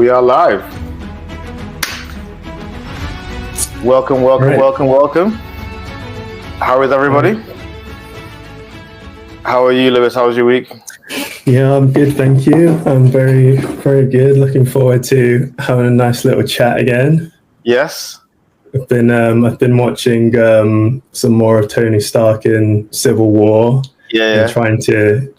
We are live. Welcome. How is everybody? How are you, Lewis? How was your week? Yeah, I'm good, thank you. I'm very, very good. Looking forward to having a nice little chat again. Yes. I've been watching some more of Tony Stark in Civil War. Yeah. And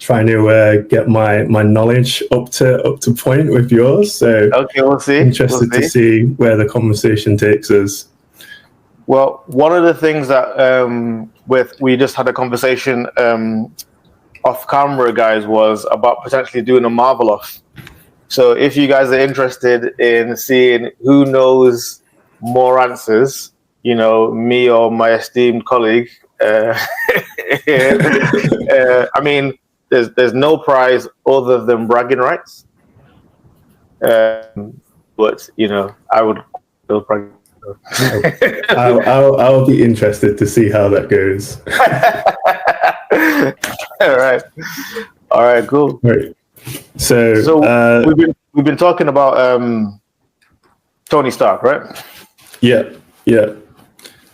trying to get my knowledge up to point with yours. So okay, we'll see. Interested to see where the conversation takes us. Well, one of the things that we just had a conversation off camera, guys, was about potentially doing a Marvel off. So if you guys are interested in seeing who knows more answers, you know, me or my esteemed colleague. I mean, there's no prize other than bragging rights. But you know, I would still brag. I'll be interested to see how that goes. All right, cool. Right. So we've been talking about Tony Stark, right? Yeah.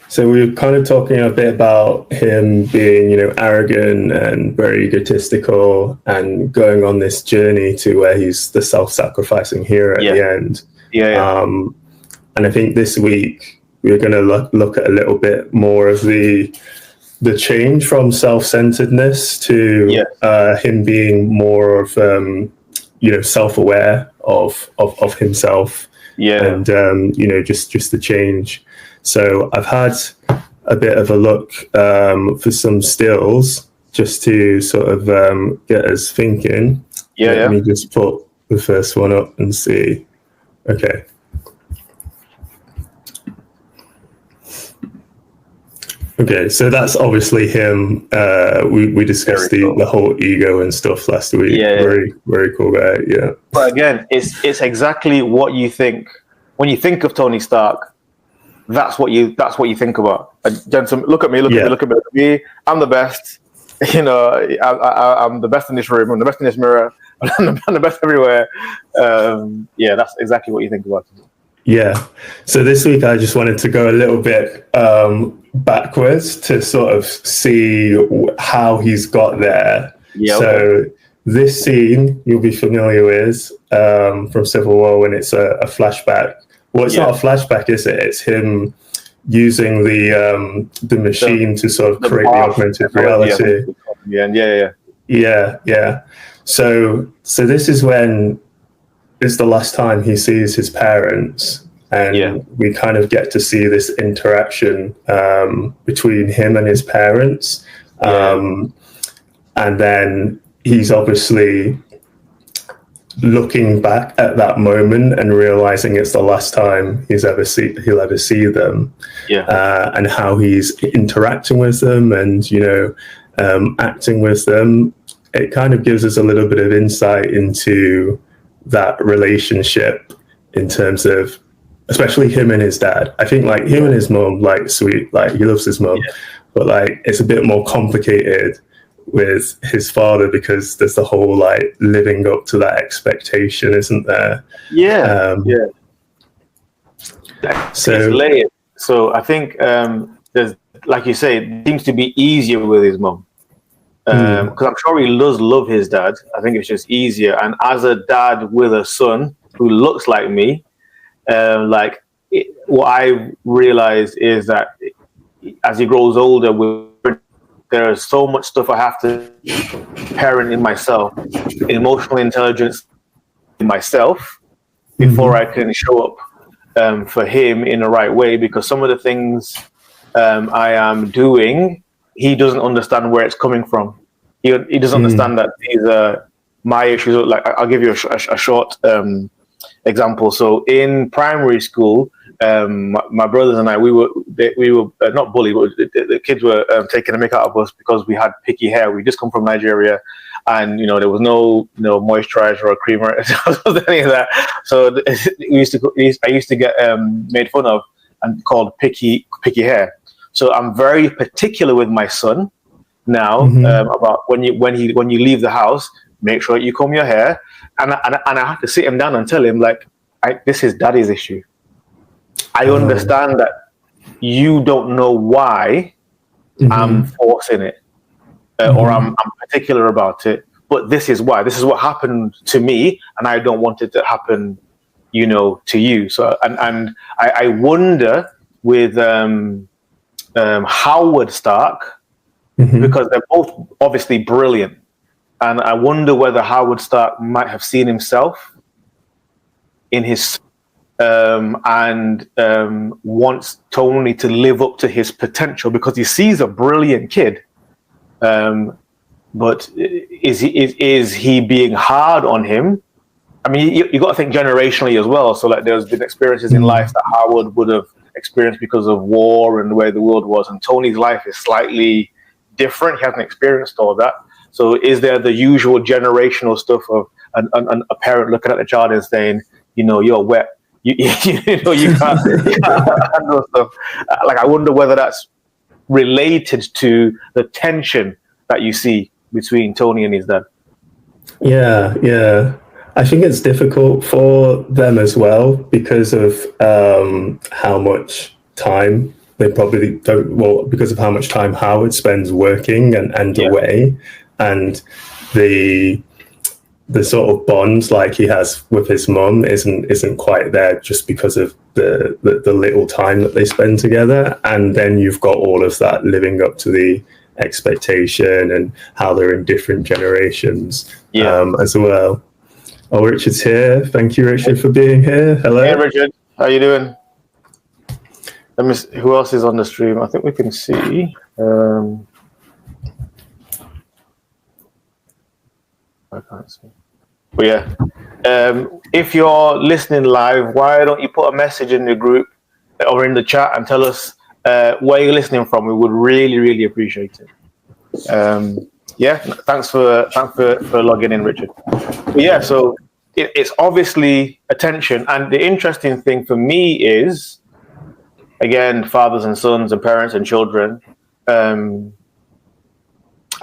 So we were kind of talking a bit about him being, arrogant and very egotistical and going on this journey to where he's the self-sacrificing hero at the end. Yeah. And I think this week we're going to look at a little bit more of the change from self-centeredness to him being more of, self-aware of himself. Yeah. And, just the change. So I've had a bit of a look for some stills just to sort of get us thinking. Let me just put the first one up and see. Okay. Okay, so that's obviously him. We discussed the whole ego and stuff last week. Very, very cool guy. Yeah. But again, it's exactly what you think when you think of Tony Stark. That's what you think about. Gentlemen, look at me. Look at me. I'm the best. You know, I'm the best in this room. I'm the best in this mirror. I'm the best everywhere. That's exactly what you think about. Yeah. So this week I just wanted to go a little bit backwards to sort of see how he's got there. Yeah. So this scene you'll be familiar with from Civil War when it's a flashback. Well, it's not a flashback, is it? It's him using the machine to sort of create the augmented reality. Yeah. So this is when it's the last time he sees his parents, and we kind of get to see this interaction between him and his parents. And then he's obviously looking back at that moment and realizing it's the last time he'll ever see them, and how he's interacting with them and acting with them. It kind of gives us a little bit of insight into that relationship in terms of, especially him and his dad. I think like him and his mom, like sweet, like he loves his mom, but like it's a bit more complicated with his father because there's the whole like living up to that expectation, isn't there? So it's layered. So I think there's, like you say, it seems to be easier with his mom because I'm sure he does love his dad. I think it's just easier. And as a dad with a son who looks like me, what I realized is that as he grows older, there is so much stuff I have to parent in myself, emotional intelligence in myself, before I can show up for him in the right way. Because some of the things I am doing, he doesn't understand where it's coming from. He doesn't understand that these are my issues. Like I'll give you a short example. So in primary school, my brothers and I, we were not bullied, but the kids were taking a mick out of us because we had picky hair. We just come from Nigeria, and there was no moisturizer or cream or any of that. So I used to get made fun of and called picky hair. So I'm very particular with my son now about when you leave the house, make sure you comb your hair, and I have to sit him down and tell him, like, this is daddy's issue. I understand that you don't know why I'm forcing it, or I'm particular about it, but this is why. This is what happened to me, and I don't want it to happen, to you. So, and I wonder with Howard Stark, because they're both obviously brilliant, and I wonder whether Howard Stark might have seen himself in his and wants Tony to live up to his potential, because he sees a brilliant kid. But is he being hard on him? I mean, you got to think generationally as well. So like, there's been experiences in life that Howard would have experienced because of war and the way the world was, and Tony's life is slightly different. He hasn't experienced all that. So is there the usual generational stuff of a parent looking at the child and saying, you're wet, you can't handle stuff. Like, I wonder whether that's related to the tension that you see between Tony and his dad. Yeah. I think it's difficult for them as well because of how much time they probably don't. Well, because of how much time Howard spends working and away, and the sort of bond like he has with his mum isn't quite there, just because of the little time that they spend together. And then you've got all of that living up to the expectation and how they're in different generations as well. Oh, Richard's here. Thank you, Richard, for being here. Hello. Hey, Richard. How you doing? Let me see, who else is on the stream? I think we can see. I can't see. But yeah, if you're listening live, why don't you put a message in the group or in the chat and tell us where you're listening from? We would really, really appreciate it. Thanks for logging in, Richard. But yeah, so it's obviously attention, and the interesting thing for me is, again, fathers and sons and parents and children. I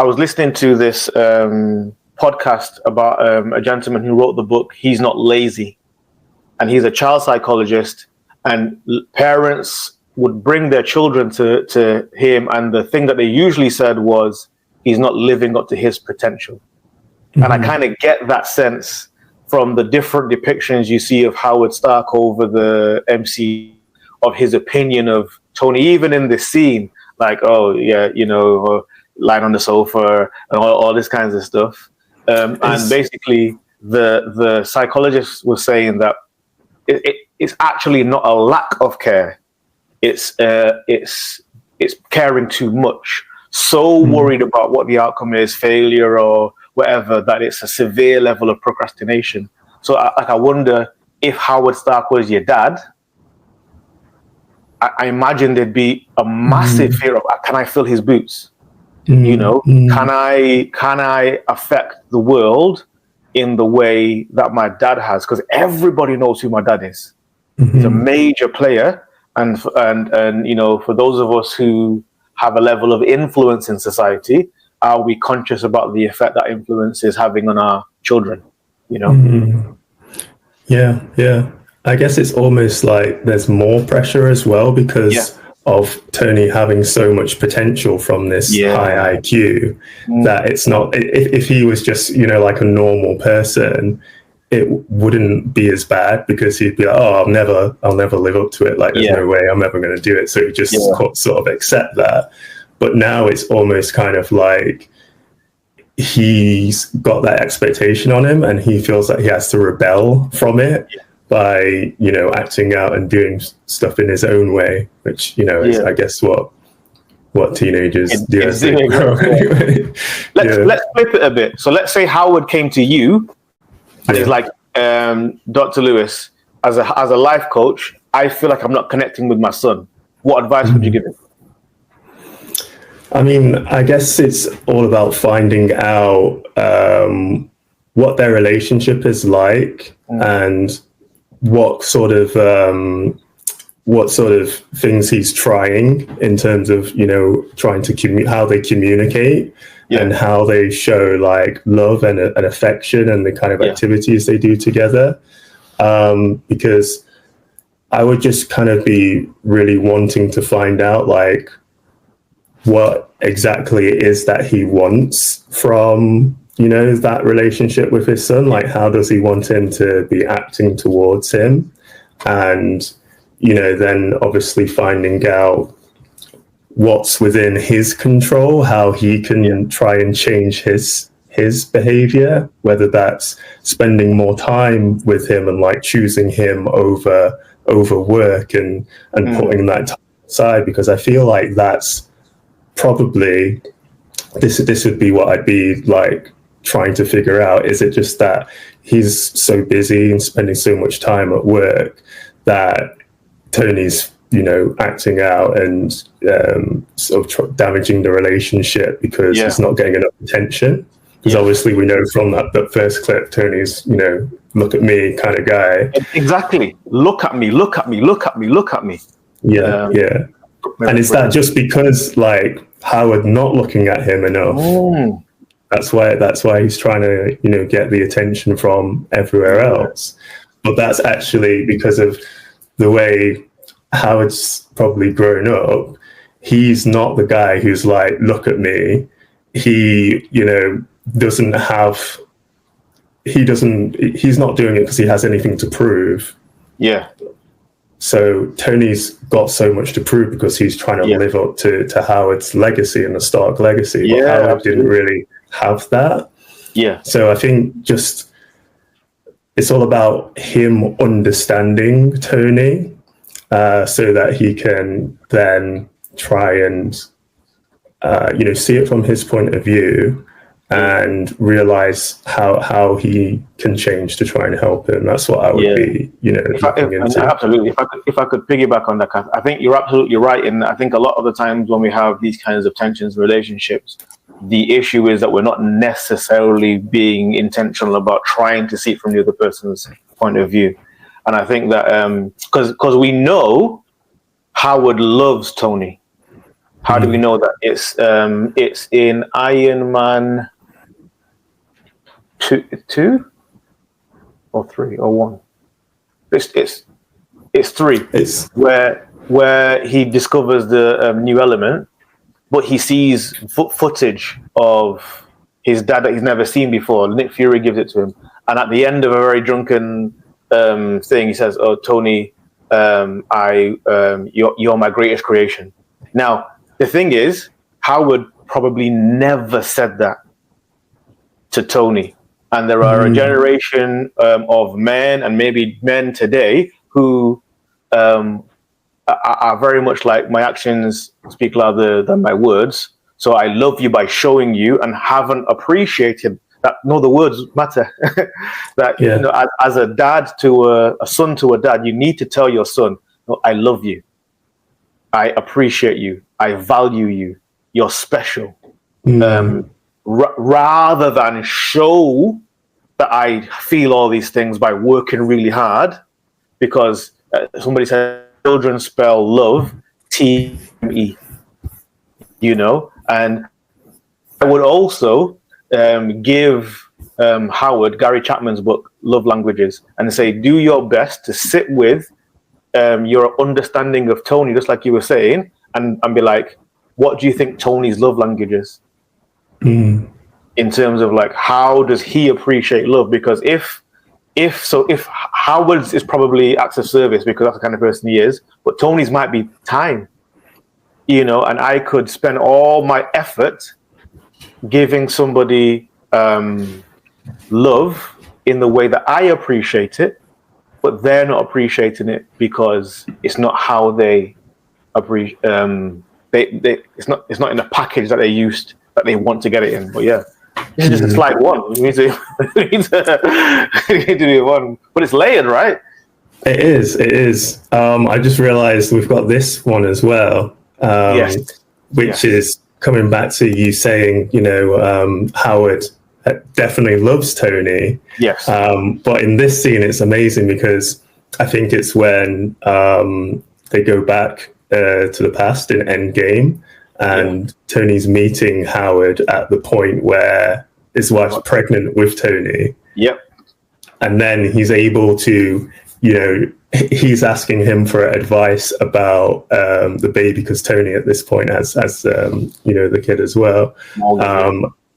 was listening to this podcast about a gentleman who wrote the book He's Not Lazy, and he's a child psychologist, and parents would bring their children to him, and the thing that they usually said was, he's not living up to his potential. And I kind of get that sense from the different depictions you see of Howard Stark over the MC, of his opinion of Tony, even in this scene, like, lying on the sofa and all this kinds of stuff. And basically the psychologist was saying that it's actually not a lack of care. It's caring too much. So worried about what the outcome is, failure or whatever, that it's a severe level of procrastination. So I wonder if Howard Stark was your dad, I imagine there'd be a massive fear of, can I fill his boots? Can I affect the world in the way that my dad has? Because everybody knows who my dad is. He's a major player, and for those of us who have a level of influence in society, are we conscious about the effect that influence is having on our children? Yeah. I guess it's almost like there's more pressure as well because of Tony having so much potential from this high IQ that it's not, if he was just, like a normal person, it wouldn't be as bad, because he'd be like, I'll never live up to it. Like, there's no way I'm ever going to do it. So he just sort of accept that. But now it's almost kind of like he's got that expectation on him, and he feels like he has to rebel from it by, acting out and doing stuff in his own way, which, is, I guess, what teenagers do. Anyway. Let's flip it a bit. So let's say Howard came to you and he's like, Dr. Lewis, as a life coach, I feel like I'm not connecting with my son. What advice would you give him? I mean, I guess it's all about finding out what their relationship is like, and what sort of things he's trying in terms of, trying to how they communicate and how they show like love and affection and the kind of activities they do together. because I would just kind of be really wanting to find out like what exactly it is that he wants from, you know, that relationship with his son. Like, how does he want him to be acting towards him? And, you know, then obviously finding out what's within his control, how he can try and change his behavior, whether that's spending more time with him and like choosing him over work and putting that time aside, because I feel like that's probably this would be what I'd be like trying to figure out. Is it just that he's so busy and spending so much time at work that Tony's, you know, acting out and sort of damaging the relationship because he's not getting enough attention? Because obviously we know from that first clip, Tony's, you know, look at me kind of guy. Exactly. Look at me, look at me, look at me, look at me. Yeah. And is that just because like Howard not looking at him enough? That's why he's trying to, you know, get the attention from everywhere else. But that's actually because of the way Howard's probably grown up. He's not the guy who's like, look at me. He, you know, he's not doing it because he has anything to prove. Yeah. So Tony's got so much to prove because he's trying to live up to Howard's legacy and the Stark legacy. But Howard didn't really have that. Yeah. So I think just it's all about him understanding Tony, so that he can then try and you know, see it from his point of view and realize how he can change to try and help him. That's what I would be, you know, looking into. Absolutely. If I could piggyback on that, I think you're absolutely right. And I think a lot of the times when we have these kinds of tensions in relationships, the issue is that we're not necessarily being intentional about trying to see it from the other person's point of view. And I think that because we know Howard loves Tony. How do we know that? It's in Iron Man 2 or 3 or 1. It's 3. It's where he discovers the new element, but he sees footage of his dad that he's never seen before. Nick Fury gives it to him, and at the end of a very drunken thing, he says, "Oh, Tony, you're my greatest creation." Now, the thing is, Howard probably never said that to Tony. And there are a generation of men, and maybe men today, who are very much like, my actions speak louder than my words. So I love you by showing you, and haven't appreciated that. No, the words matter. That, you know, as a dad to a son to a dad, you need to tell your son, no, I love you. I appreciate you. I value you. You're special. Rather than show that I feel all these things by working really hard, because somebody said children spell love T-M-E, you know. And I would also give Howard Gary Chapman's book, Love Languages, and say, do your best to sit with your understanding of Tony, just like you were saying, and be like, what do you think Tony's love language is? In terms of like, how does he appreciate love? Because if Howard's is probably acts of service because that's the kind of person he is, but Tony's might be time, you know. And I could spend all my effort giving somebody love in the way that I appreciate it, but they're not appreciating it because it's not how they appreciate. It's not in the package that they used, that they want to get it in. But yeah, this is just a slight one. We need to do one, but it's layered, right? It is. I just realized we've got this one as well, which is coming back to you saying, you know, Howard definitely loves Tony. Yes. But in this scene, it's amazing because I think it's when they go back to the past in Endgame, and Tony's meeting Howard at the point where his wife's pregnant with Tony. Yep. and then he's able to, he's asking him for advice about the baby, because Tony at this point has the kid as well.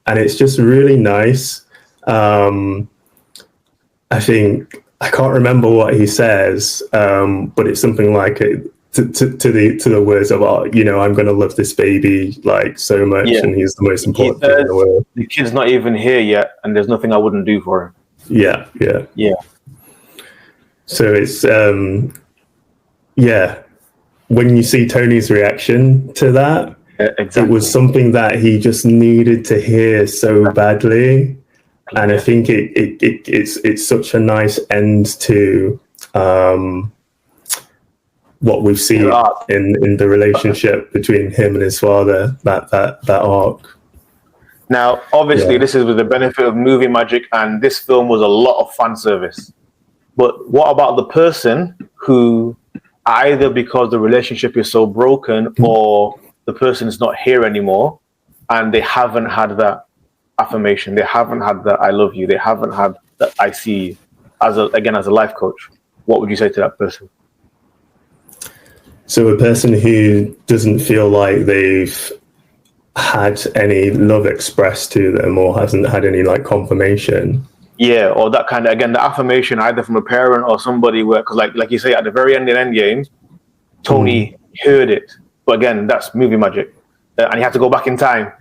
And it's just really nice. I think I can't remember what he says, but it's something like to the words of, I'm going to love this baby like so much, and he's the most important thing in the world. The kid's not even here yet, and there's nothing I wouldn't do for him. Yeah. So it's when you see Tony's reaction to that, exactly. It was something that he just needed to hear so badly. And I think it's such a nice end to what we've seen in the relationship between him and his father, that arc. Now, obviously, this is with the benefit of movie magic, and this film was a lot of fan service. But what about the person who, either because the relationship is so broken or the person is not here anymore, and they haven't had that affirmation, they haven't had that I love you, they haven't had that I see you, as a life coach, what would you say to that person? So a person who doesn't feel like they've had any love expressed to them, or hasn't had any like confirmation. Yeah, or that kind of, again, the affirmation either from a parent or somebody where, because like you say, at the very end in Endgame, Tony heard it. But again, that's movie magic. And he had to go back in time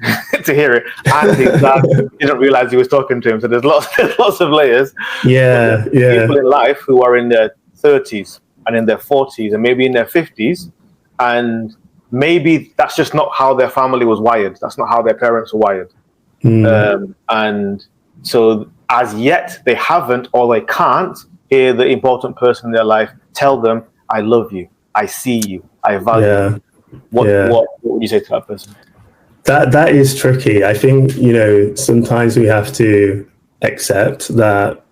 to hear it. And his dad didn't realize he was talking to him. So there's lots of layers. Yeah. People in life who are in their 30s and in their 40s and maybe in their 50s. And maybe that's just not how their family was wired. That's not how their parents were wired. And so as yet, they haven't, or they can't hear the important person in their life tell them, I love you, I see you, I value you. What would you say to that person? That is tricky. I think, sometimes we have to accept that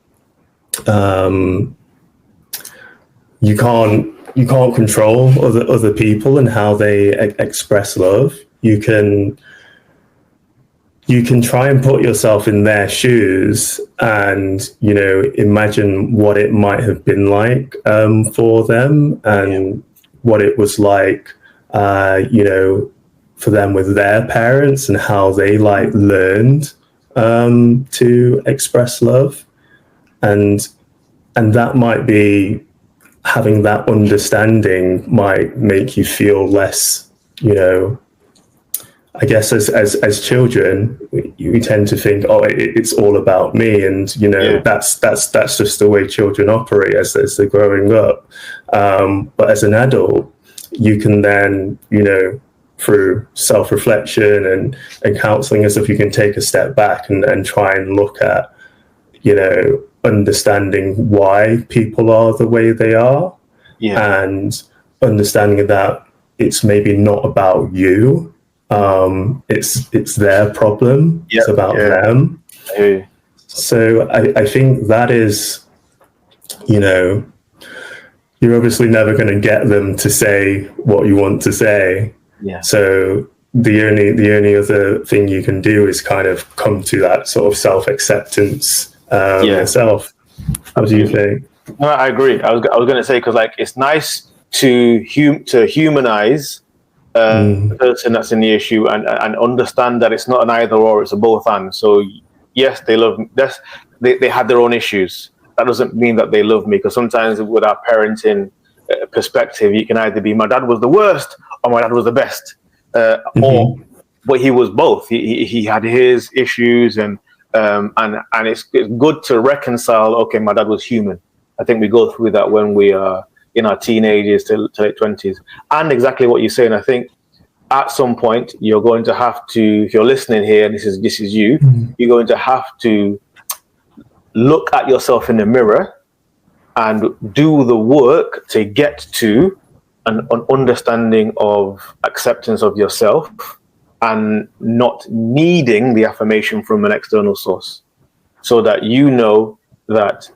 you can't control other people and how they express love. You can try and put yourself in their shoes and, imagine what it might have been like for them, and what it was like, for them with their parents, and how they learned to express love. And that might be, having that understanding might make you feel less, I guess as children, we tend to think, it's all about me, and that's just the way children operate as they're growing up. But as an adult, you can then, through self-reflection and counseling and stuff, you can take a step back and try and look at, understanding why people are the way they are, and understanding that it's maybe not about you. It's their problem. It's about them. So I think that is, you're obviously never going to get them to say what you want to say. So the only other thing you can do is kind of come to that sort of self-acceptance yourself. What do you think? No, I agree. I was going to say, because it's nice to humanize the person that's in the issue, and understand that it's not an either or, it's a both and. So yes, they love me. They had their own issues. That doesn't mean that they love me, because sometimes with our parenting perspective, you can either be, my dad was the worst or my dad was the best, but he was both. He had his issues, and it's good to reconcile. Okay, my dad was human. I think we go through that when we are in our teenagers to late 20s, and exactly what you're saying. I think at some point you're going to have to, if you're listening here, and this is you, you're going to have to look at yourself in the mirror and do the work to get to an understanding of acceptance of yourself, and not needing the affirmation from an external source, so that that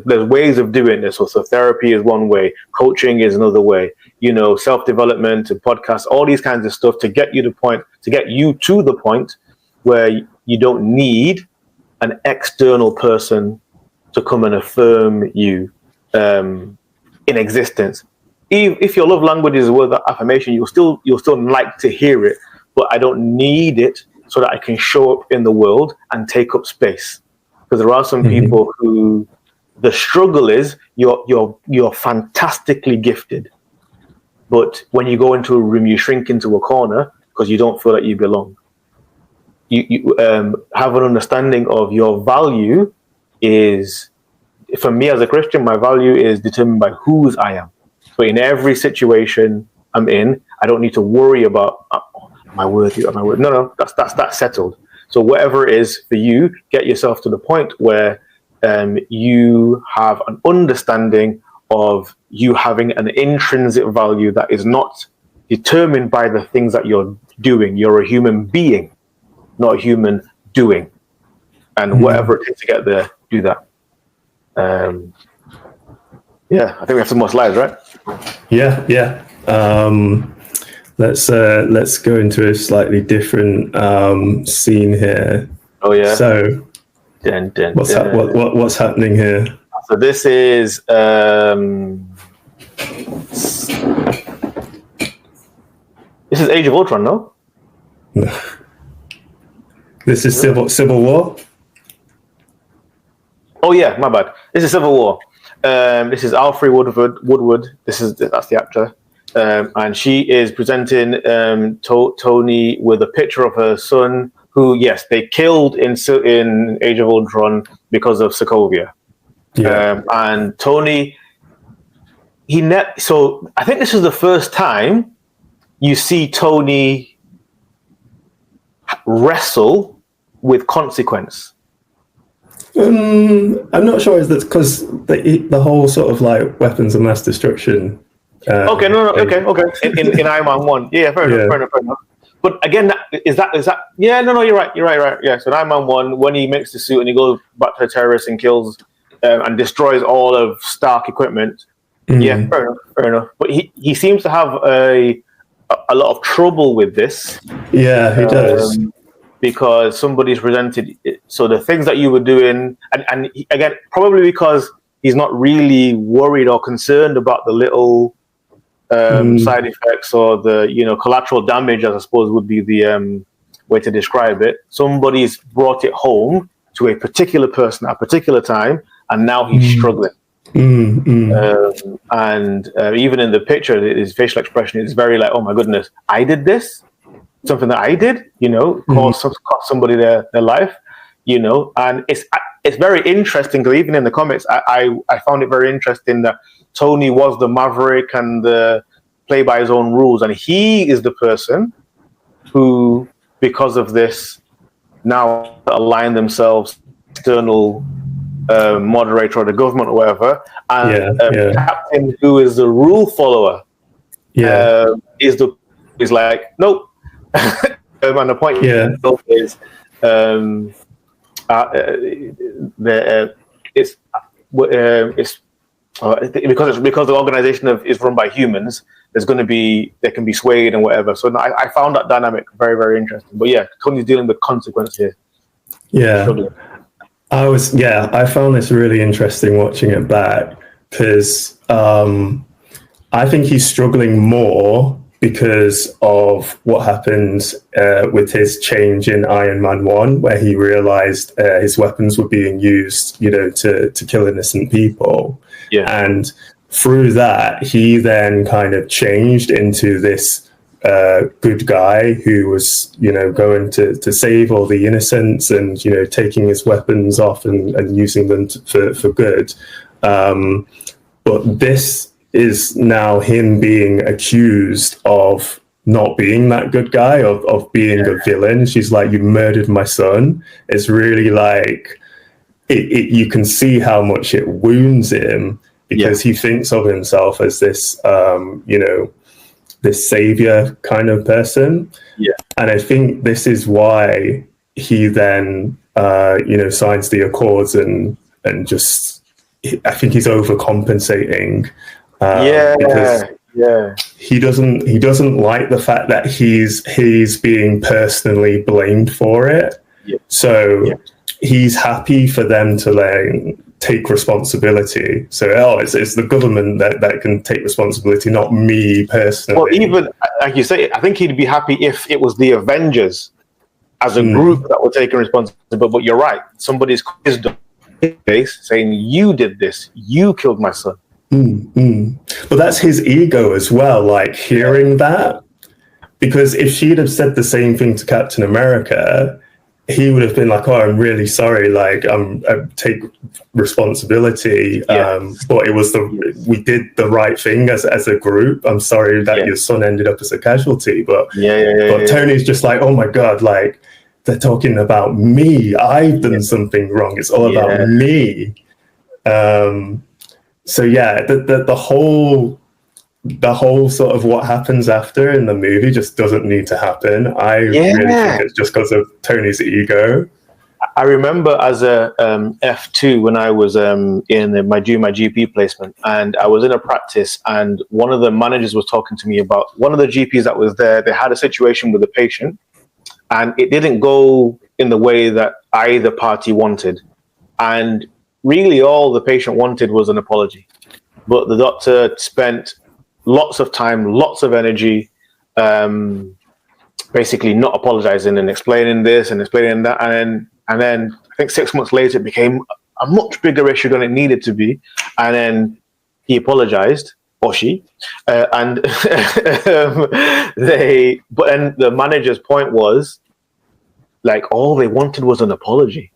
there's ways of doing this. So therapy is one way, coaching is another way, self-development and podcasts, all these kinds of stuff to get you to the point where you don't need an external person to come and affirm you in existence. If your love language is a word of affirmation, you'll still like to hear it, but I don't need it so that I can show up in the world and take up space. Because there are some people who the struggle is you're fantastically gifted, but when you go into a room, you shrink into a corner because you don't feel like you belong. You have an understanding of your value is, for me as a Christian, my value is determined by whose I am. So in every situation I'm in, I don't need to worry about, am I worthy? Am I worthy? No, that's settled. So whatever it is for you, get yourself to the point where you have an understanding of you having an intrinsic value that is not determined by the things that you're doing. You're a human being, not a human doing. And whatever it takes to get there, do that. Yeah, I think we have some more slides, right? Yeah. Let's go into a slightly different scene here. Oh yeah. So, what's happening here? So this is Age of Ultron, no? This is Civil War. Oh yeah, my bad. This is Civil War. This is Alfre Woodward. That's the actor, and she is presenting Tony with a picture of her son, who yes, they killed in Age of Ultron because of Sokovia. Yeah. And Tony, so I think this is the first time you see Tony wrestle with consequence. I'm not sure. Is that because the whole sort of like weapons of mass destruction? Okay. In Iron Man 1, yeah, fair enough. But again, is that? Yeah, no, you're right. Yeah, so in Iron Man 1, when he makes the suit and he goes back to the terrorists and kills and destroys all of Stark equipment. Yeah, fair enough. But he seems to have a lot of trouble with this. Yeah, he does. Because somebody's presented it. So the things that you were doing, and again, probably because he's not really worried or concerned about the little side effects or the collateral damage, as I suppose would be the way to describe it. Somebody's brought it home to a particular person at a particular time, and now he's struggling. And even in the picture, his facial expression is very like, "Oh my goodness, I did this." Something that I did, cost somebody their life, and it's very interesting because even in the comics, I found it very interesting that Tony was the maverick and the play by his own rules, and he is the person who, because of this, now align themselves external moderator of the government or whatever, and Captain, who is the rule follower, is like, nope. And the point is because the organization is run by humans. They can be swayed and whatever. So I found that dynamic very, very interesting. But yeah, Tony's dealing with consequence here. Yeah, I found this really interesting watching it back because I think he's struggling more because of what happened with his change in Iron Man 1, where he realized his weapons were being used, to kill innocent people. Yeah. And through that, he then kind of changed into this good guy who was, going to save all the innocents and, taking his weapons off and using them for good. But this is now him being accused of not being that good guy, of being a villain. She's like, you murdered my son. It's really like, you can see how much it wounds him because he thinks of himself as this, this savior kind of person. Yeah. And I think this is why he then, signs the Accords and just, I think he's overcompensating. Because he doesn't like the fact that he's being personally blamed for it. So he's happy for them to like take responsibility. So, it's the government that can take responsibility, not me personally. Well, even like you say, I think he'd be happy if it was the Avengers as a group that were taking responsibility. But you're right, somebody's quizzed face saying, "You did this. You killed my son." But that's his ego as well, like hearing that. Because if she'd have said the same thing to Captain America, he would have been like, "Oh, I'm really sorry. Like, I take responsibility. But it was we did the right thing as a group. I'm sorry that your son ended up as a casualty." But Tony's just like, "Oh my God, like they're talking about me. I've done something wrong. It's all about me." So yeah, the whole sort of what happens after in the movie just doesn't need to happen. I really think it's just because of Tony's ego. I remember as a F2 when I was doing my GP placement, and I was in a practice, and one of the managers was talking to me about one of the GPs that was there. They had a situation with a patient, and it didn't go in the way that either party wanted. And really all the patient wanted was an apology. But the doctor spent lots of time, lots of energy, basically not apologizing and explaining this and explaining that. And then I think 6 months later, it became a much bigger issue than it needed to be. And then he apologized, or she, and but then the manager's point was, like, all they wanted was an apology,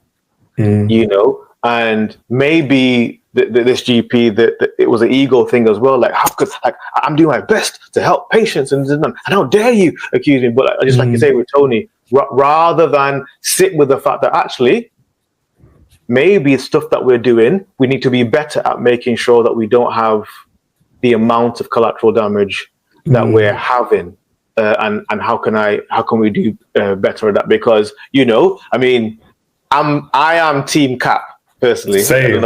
you know? And maybe this GP, that it was an ego thing as well. Like, how could, like, I'm doing my best to help patients, and how dare you accuse me? But just like you say with Tony, rather than sit with the fact that actually, maybe stuff that we're doing, we need to be better at making sure that we don't have the amount of collateral damage that we're having. And how can we do better at that? Because, you know, I mean, I am Team Cap personally. Same.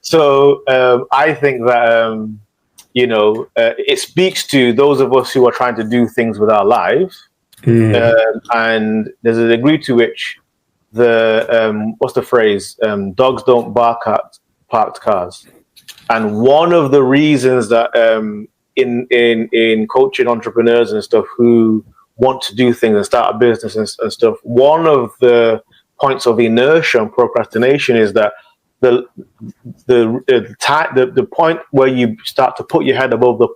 So I think that you know, it speaks to those of us who are trying to do things with our lives, and there's a degree to which the what's the phrase? Dogs don't bark at parked cars. And one of the reasons that in coaching entrepreneurs and stuff who want to do things and start a business and stuff, one of the points of inertia and procrastination is that the point where you start to put your head above the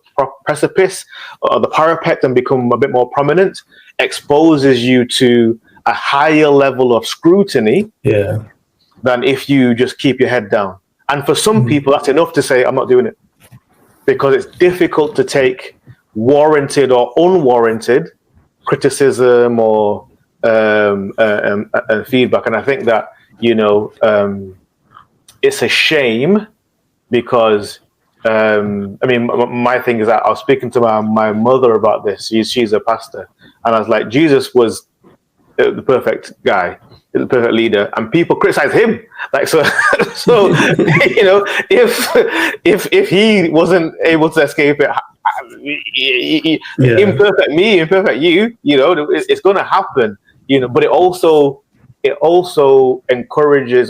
precipice or the parapet and become a bit more prominent exposes you to a higher level of scrutiny than if you just keep your head down. And for some people, that's enough to say, I'm not doing it. Because it's difficult to take warranted or unwarranted criticism or feedback. And I think that, you know, it's a shame because, I mean, my thing is that I was speaking to my mother about this. She's a pastor. And I was like, Jesus was the perfect guy, the perfect leader, and people criticize him. Like, so you know, if he wasn't able to escape it, imperfect me, imperfect you, you know, it's going to happen, you know. But it also encourages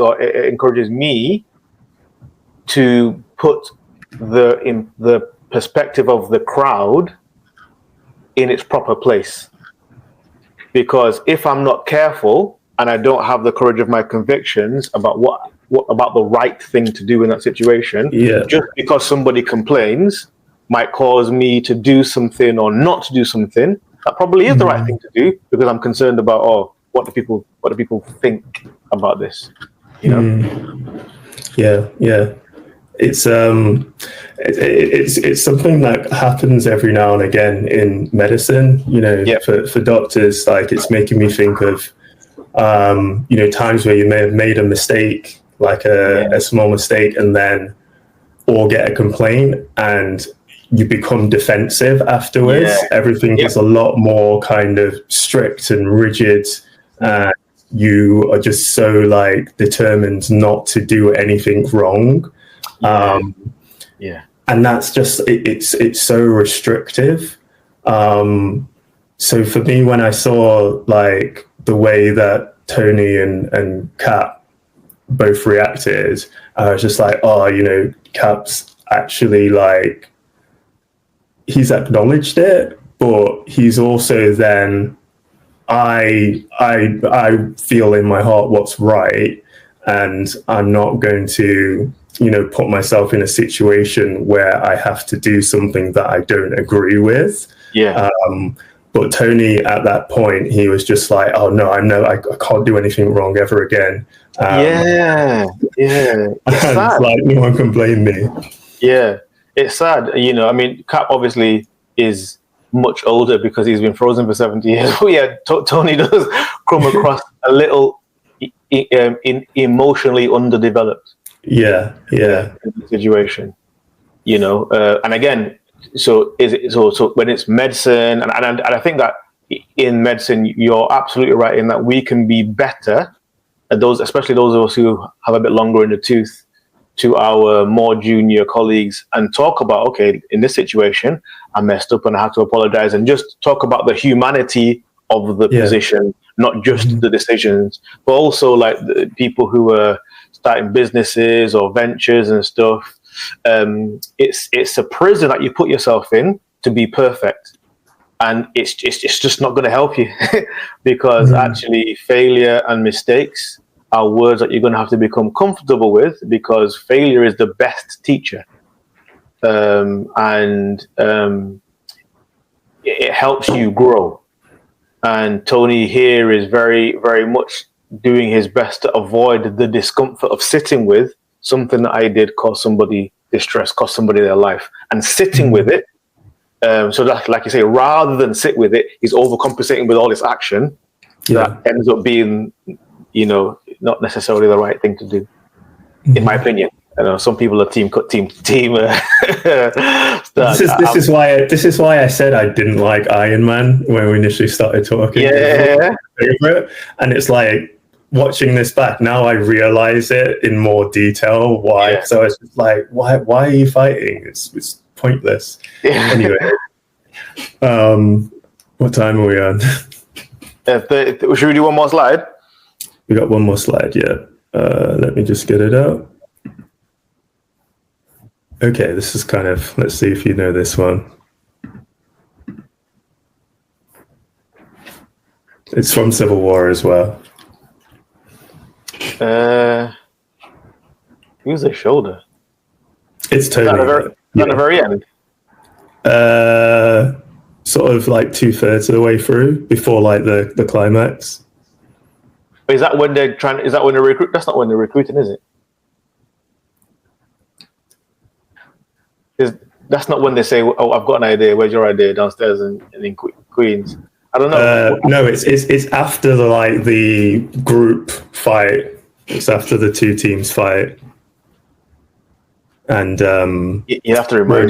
me to put the perspective of the crowd in its proper place. Because if I'm not careful and I don't have the courage of my convictions about what about the right thing to do in that situation, just because somebody complains might cause me to do something or not to do something that probably is the right thing to do because I'm concerned about what do people think about this, you know? It's something that happens every now and again in medicine, you know. For doctors, like, it's making me think of you know, times where you may have made a mistake, like a small mistake, and then or get a complaint and you become defensive afterwards. Everything is a lot more kind of strict and rigid, and you are just so like determined not to do anything wrong. And that's just it's so restrictive. So for me, when I saw like the way that Tony and Kat both reacted, I was just like, oh, you know, Cap's actually like, he's acknowledged it, but he's also then, I feel in my heart what's right, and I'm not going to, you know, put myself in a situation where I have to do something that I don't agree with. Yeah. But Tony, at that point, he was just like, "Oh no, I can't do anything wrong ever again." Yeah. It's and sad. like, no one can blame me. Yeah, it's sad. You know, I mean, Cap obviously is much older because he's been frozen for 70 years. But yeah, Tony does come across a little emotionally underdeveloped. Yeah. In the situation. You know, and again, so is it so when it's medicine, and I think that in medicine you're absolutely right in that we can be better at those, especially those of us who have a bit longer in the tooth, to our more junior colleagues and talk about, okay, in this situation I messed up and I have to apologize, and just talk about the humanity of the position, not just the decisions, but also like the people who are starting businesses or ventures and stuff. It's a prison that you put yourself in to be perfect, and it's just not going to help you because actually failure and mistakes are words that you're going to have to become comfortable with, because failure is the best teacher, and it helps you grow. And Tony here is very, very much doing his best to avoid the discomfort of sitting with something that I did cause somebody distress, cost somebody their life, and sitting with it. So that, like you say, rather than sit with it, he's overcompensating with all this action that ends up being, you know, not necessarily the right thing to do, in my opinion. I know some people are team. This is why I said I didn't like Iron Man when we initially started talking. Yeah. Favorite, and it's like watching this back now, I realize it in more detail why. Yeah. So it's just like, why are you fighting? It's pointless. Yeah. Anyway, what time are we on? Should we do one more slide? We got one more slide. Yeah. Let me just get it out. Okay, this is kind of, let's see if you know this one. It's from Civil War as well. Use the shoulder. It's totally at the very end. Sort of like 2/3 of the way through, before like the climax. Is that when they're trying? Is that when they recruit? That's not when they're recruiting, is it? That's not when they say, "Oh, I've got an idea. Where's your idea?" Downstairs in Queens. I don't know. No, it's after the group fight. It's after the two teams fight, and you have to remind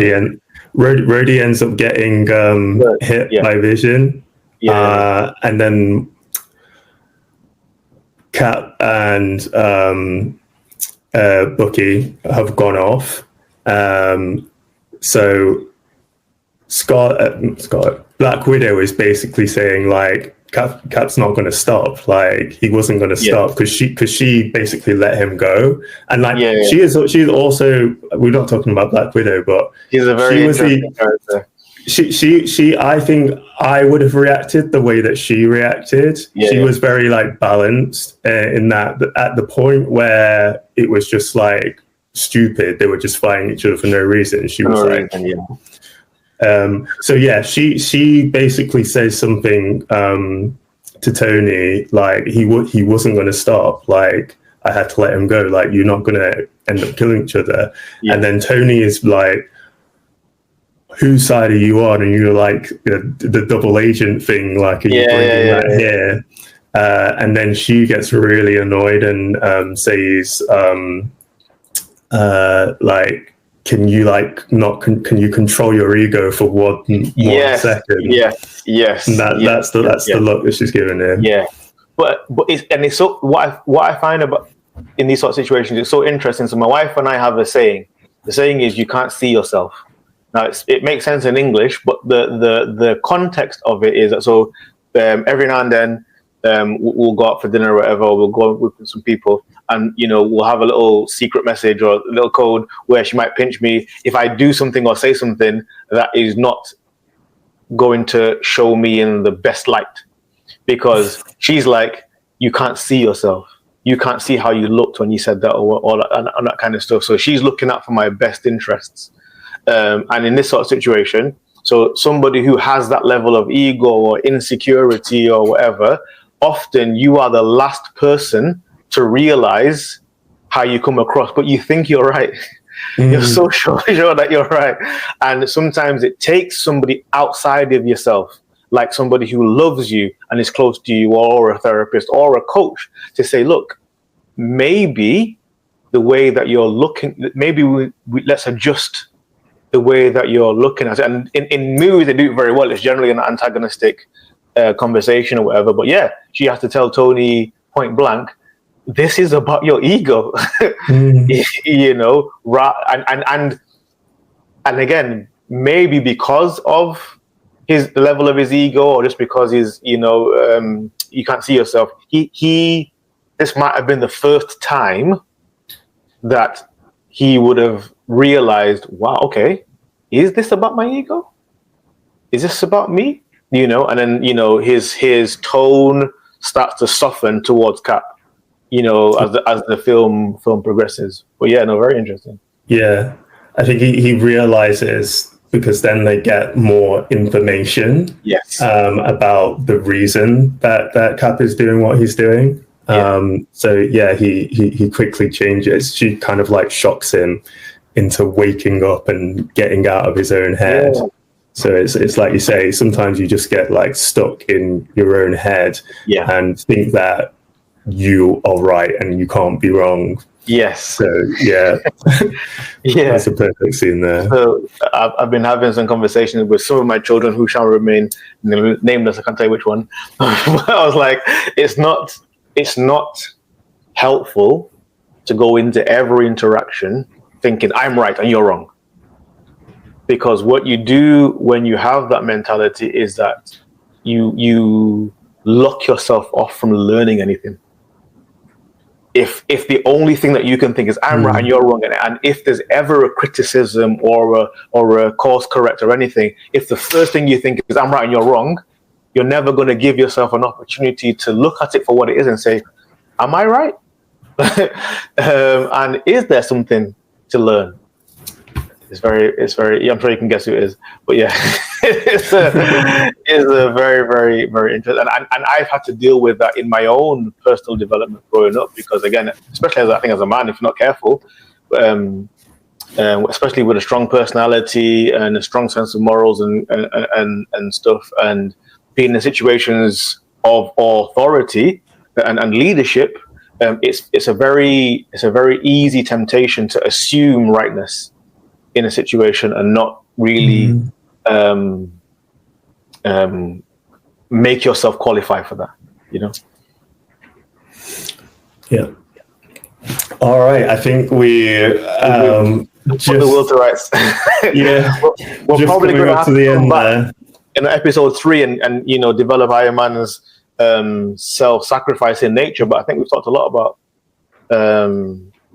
Rhodey ends up getting hit by Vision, and then Kat and Bucky have gone off. So Black Widow is basically saying like Cap's not going to stop. Like he wasn't going to stop because she basically let him go. And like she's also, we're not talking about Black Widow, but she's a very interesting character. She I think I would have reacted the way that she reacted. She was very like balanced in that at the point where it was just like stupid, they were just fighting each other for no reason. She was like, she basically says something to Tony like he wasn't going to stop. Like I had to let him go. Like you're not going to end up killing each other. And then Tony is like, whose side are you on? And you're like the double agent thing. Like are you bringing that here? And then she gets really annoyed and says. Like, can you like not? Can you control your ego for one second? Yes. And that's the look that she's giving him. Yeah, but it's so what I find about in these sort of situations, it's so interesting. So my wife and I have a saying. The saying is, you can't see yourself. Now it makes sense in English, but the context of it is that every now and then we'll go out for dinner or whatever, or we'll go with some people, and we'll have a little secret message or a little code where she might pinch me if I do something or say something that is not going to show me in the best light, because she's like, you can't see yourself, you can't see how you looked when you said that, or that kind of stuff. So she's looking out for my best interests, and in this sort of situation, so somebody who has that level of ego or insecurity or whatever, often you are the last person to realize how you come across, but you think you're right. You're so sure that you're right. And sometimes it takes somebody outside of yourself, like somebody who loves you and is close to you, or a therapist or a coach, to say, look, maybe the way that you're looking, maybe we let's adjust the way that you're looking at it. And in movies, they do it very well. It's generally an antagonistic conversation or whatever. But yeah, she has to tell Tony point blank, this is about your ego, and again, maybe because of the level of his ego, or just because he's, you can't see yourself. This might have been the first time that he would have realized, wow, okay, is this about my ego? Is this about me? And then, his tone starts to soften towards Cap, as the film progresses. But yeah, no, very interesting. Yeah, I think he realizes, because then they get more information, yes, about the reason that Cap is doing what he's doing. So yeah, he quickly changes. She kind of like shocks him into waking up and getting out of his own head. Yeah. So it's like you say, sometimes you just get like stuck in your own head, and think that you are right and you can't be wrong. Yes. So yeah, yeah, that's a perfect scene there. So I've been having some conversations with some of my children who shall remain nameless. I can't tell you which one. I was like, it's not helpful to go into every interaction thinking I'm right and you're wrong. Because what you do when you have that mentality is that you lock yourself off from learning anything. If the only thing that you can think is I'm right and you're wrong, and if there's ever a criticism or a course correct or anything, if the first thing you think is I'm right and you're wrong, you're never going to give yourself an opportunity to look at it for what it is and say, am I right? And is there something to learn? It's very. I'm sure you can guess who it is, but yeah, it's a very, very, very interesting. And I've had to deal with that in my own personal development growing up, because again, especially as a man, if you're not careful, especially with a strong personality and a strong sense of morals and stuff, and being in situations of authority and leadership, it's a very easy temptation to assume rightness in a situation and not really make yourself qualify for that, Yeah. All right. I think we just put the will to rights. Yeah. we're probably going to have to come back in episode 3 and develop Iron Man's self-sacrificing nature. But I think we've talked a lot about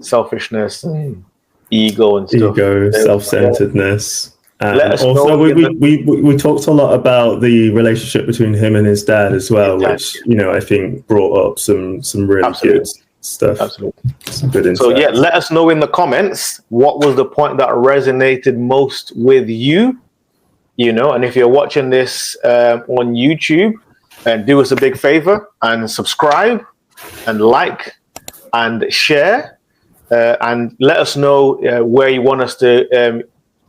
selfishness and ego and stuff. Self-centredness. Also, we talked a lot about the relationship between him and his dad as well, which I think brought up some really good stuff. Absolutely, some good insights. So yeah, let us know in the comments what was the point that resonated most with you. And if you're watching this on YouTube, do us a big favor and subscribe and like and share. And let us know where you want us to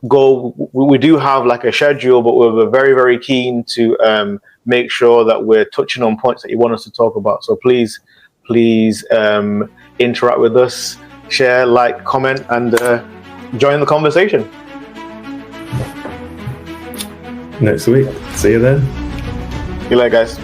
go. We do have like a schedule, but we're very, very keen to make sure that we're touching on points that you want us to talk about. So please interact with us, share, like, comment, and join the conversation. Next week. See you then. See you later, guys.